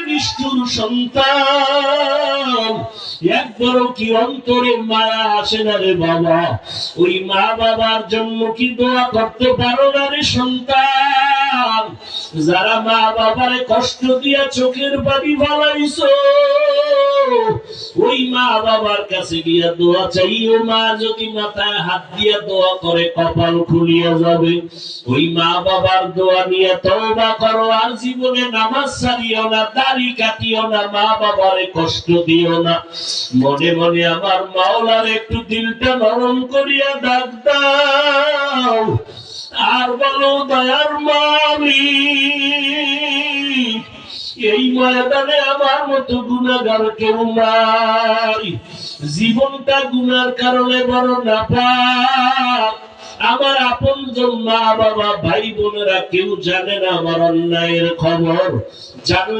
নিষ্ঠুর সন্তান, একবারও কি অন্তরে মায়া আসে না রে বাবা? ওই মা বাবার জন্য কি দোয়া করতে পারো না রে সন্তান? যারা মা বাবারে কষ্ট দিয়া চোখের পানি ফলাইছো, ওই মা বাবার কাছে গিয়া দোয়া চাইও। মা যদি মাথায় হাত দিয়া দোয়া করে কপাল খুলিয়া যাবে। ওই মা বাবার দোয়া নিয়ে তওবা করো, আর জীবনে নামাজ ছাড়িও না, দাড়ি কাটিও না, মা বাবারে কষ্ট দিও না। মনে মনে আমার মাওলার একটু দিলটা নরম করিয়া ডাক দাও, আর বলো দয়ার মালিক, এই ময়দানে আমার মতো গুনাহগার কেউ নাই। জীবনটা গুনার কারণে বড় নাপাক। আমার আপনজন মা বাবা ভাই বোনেরা কেউ জানে না আমার অন্যায়ের খবর। জানলে